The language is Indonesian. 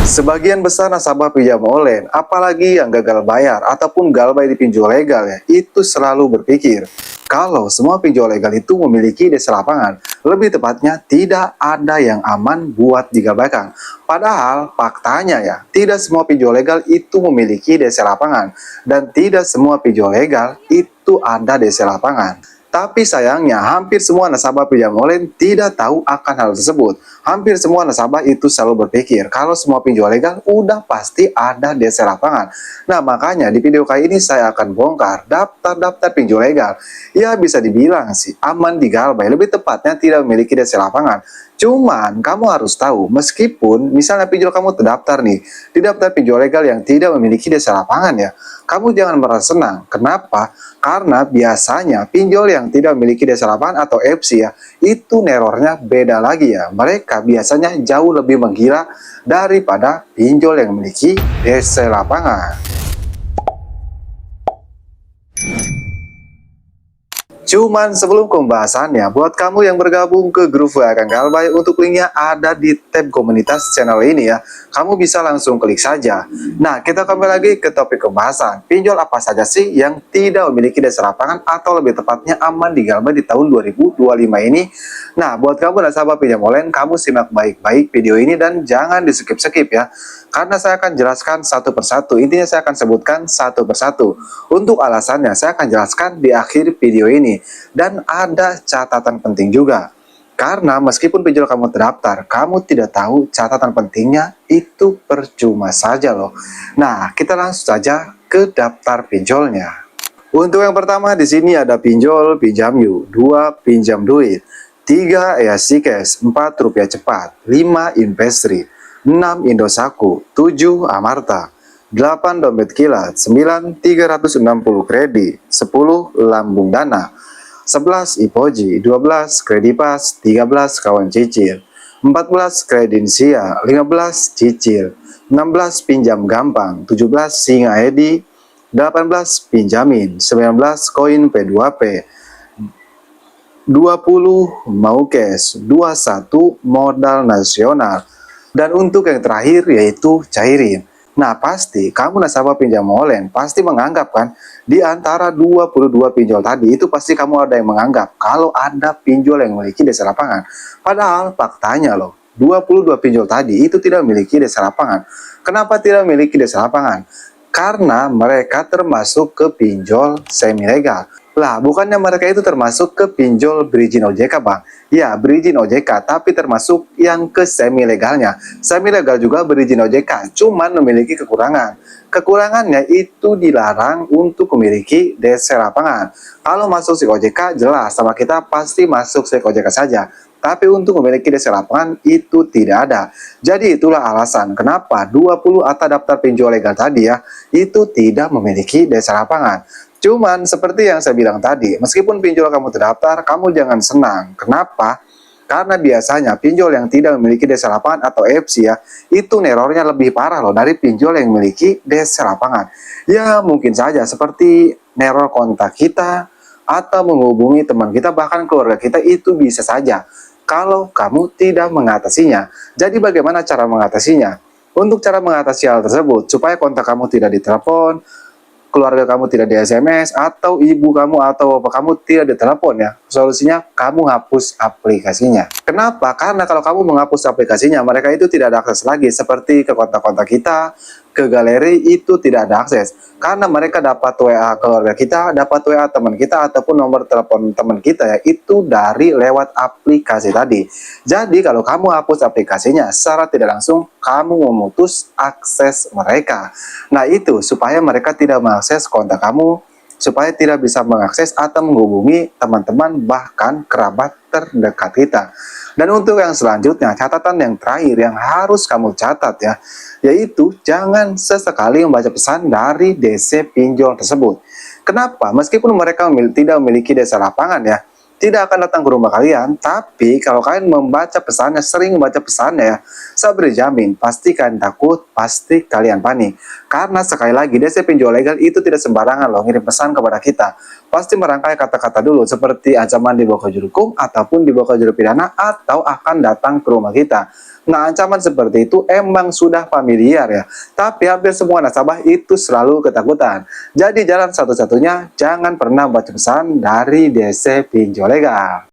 Sebagian besar nasabah pinjam online, apalagi yang gagal bayar ataupun galbay di pinjol legal ya, itu selalu berpikir kalau semua pinjol legal itu memiliki desa lapangan. Lebih tepatnya, tidak ada yang aman buat digabaikan. Padahal faktanya ya, tidak semua pinjol legal itu memiliki desa lapangan dan tidak semua pinjol legal itu ada desa lapangan. Tapi sayangnya, hampir semua nasabah pinjam online tidak tahu akan hal tersebut. Hampir semua nasabah itu selalu berpikir kalau semua pinjol legal udah pasti ada desa lapangan. Nah, makanya di video kali ini saya akan bongkar daftar-daftar pinjol legal. Ya, bisa dibilang sih aman di galbay, lebih tepatnya tidak memiliki desa lapangan. Cuman kamu harus tahu, meskipun misalnya pinjol kamu terdaftar nih di daftar pinjol legal yang tidak memiliki desa lapangan ya, kamu jangan merasa senang. Kenapa? Karena biasanya pinjol yang tidak memiliki desa lapangan atau FC ya, itu nerornya beda lagi ya. Mereka biasanya jauh lebih menggila daripada pinjol yang memiliki desa lapangan. Cuman sebelum pembahasannya, buat kamu yang bergabung ke grup WA Kang Galbay, untuk linknya ada di tab komunitas channel ini ya. Kamu bisa langsung klik saja. Nah, kita kembali lagi ke topik pembahasan. Pinjol apa saja sih yang tidak memiliki desa lapangan atau lebih tepatnya aman di Galbay di tahun 2025 ini? Nah, buat kamu nasabah pinjam online, kamu simak baik-baik video ini dan jangan di-skip-skip ya. Karena saya akan jelaskan satu persatu. Intinya saya akan sebutkan satu persatu. Untuk alasannya saya akan jelaskan di akhir video ini. Dan ada catatan penting juga. Karena meskipun pinjol kamu terdaftar, kamu tidak tahu catatan pentingnya, itu percuma saja loh. Nah, kita langsung saja ke daftar pinjolnya. Untuk yang pertama di sini ada pinjol, pinjam yuk, 2 pinjam duit, 3 EASY Cash, 4 rupiah cepat, 5 Investri, 6 Indosat, 7 Amarta, 8 Dompet Kilat, 9 360 Kredit, 10 Lambung Dana, 11 Ipoji, 12 Kredipas, 13 Kawan Cicil, 14 Kredinsia, 15 Cicil, 16 Pinjam Gampang, 17 Singa Edi, 18 Pinjamin, 19 Koin P2P, 20 Maukes, 21 Modal Nasional, dan untuk yang terakhir yaitu Cairin. Nah, pasti kamu nasabah pinjam online pasti menganggap kan, di antara 22 pinjol tadi itu pasti kamu ada yang menganggap kalau ada pinjol yang memiliki desa lapangan. Padahal faktanya loh, 22 pinjol tadi itu tidak memiliki desa lapangan. Kenapa tidak memiliki desa lapangan? Karena mereka termasuk ke pinjol semi legal. Lah, bukannya mereka itu termasuk ke pinjol berizin OJK, Bang? Ya, berizin OJK, tapi termasuk yang ke semi legalnya. Semi legal juga berizin OJK, cuman memiliki kekurangan. Kekurangannya itu dilarang untuk memiliki desa lapangan. Kalau masuk SIK OJK, jelas sama kita pasti masuk SIK OJK saja. Tapi untuk memiliki desa lapangan itu tidak ada. Jadi itulah alasan kenapa 20 atau daftar pinjol legal tadi ya, itu tidak memiliki desa lapangan. Cuman seperti yang saya bilang tadi, meskipun pinjol kamu terdaftar, kamu jangan senang. Kenapa? Karena biasanya pinjol yang tidak memiliki desa lapangan atau EFC ya, itu nerornya lebih parah loh dari pinjol yang memiliki desa lapangan. Ya mungkin saja seperti neror kontak kita, atau menghubungi teman kita, bahkan keluarga kita, itu bisa saja kalau kamu tidak mengatasinya. Jadi bagaimana cara mengatasinya? Untuk cara mengatasi hal tersebut, supaya kontak kamu tidak ditelepon, keluarga kamu tidak di SMS, atau ibu kamu atau bapak kamu tidak ditelepon ya, solusinya kamu hapus aplikasinya. Kenapa? Karena kalau kamu menghapus aplikasinya, mereka itu tidak ada akses lagi, seperti ke kontak-kontak kita, ke galeri itu tidak ada akses. Karena mereka dapat WA keluarga kita, dapat WA teman kita, ataupun nomor telepon teman kita ya, itu dari lewat aplikasi tadi. Jadi kalau kamu hapus aplikasinya, secara tidak langsung kamu memutus akses mereka. Nah itu supaya mereka tidak mengakses kontak kamu, supaya tidak bisa mengakses atau menghubungi teman-teman bahkan kerabat terdekat kita. Dan untuk yang selanjutnya, catatan yang terakhir yang harus kamu catat ya, yaitu jangan sesekali membaca pesan dari DC pinjol tersebut. Kenapa? Meskipun mereka tidak memiliki desa lapangan ya, tidak akan datang ke rumah kalian, tapi kalau kalian membaca pesannya, sering membaca pesannya ya, saya berjamin pasti kalian takut, pasti kalian panik. Karena sekali lagi, DC pinjol legal itu tidak sembarangan loh ngirim pesan kepada kita. Pasti merangkai kata-kata dulu, seperti ancaman dibawa ke juru hukum, ataupun dibawa ke juru pidana, atau akan datang ke rumah kita. Nah, ancaman seperti itu emang sudah familiar ya, tapi hampir semua nasabah itu selalu ketakutan. Jadi jalan satu-satunya, jangan pernah buat pesan dari DC Pinjol Legal.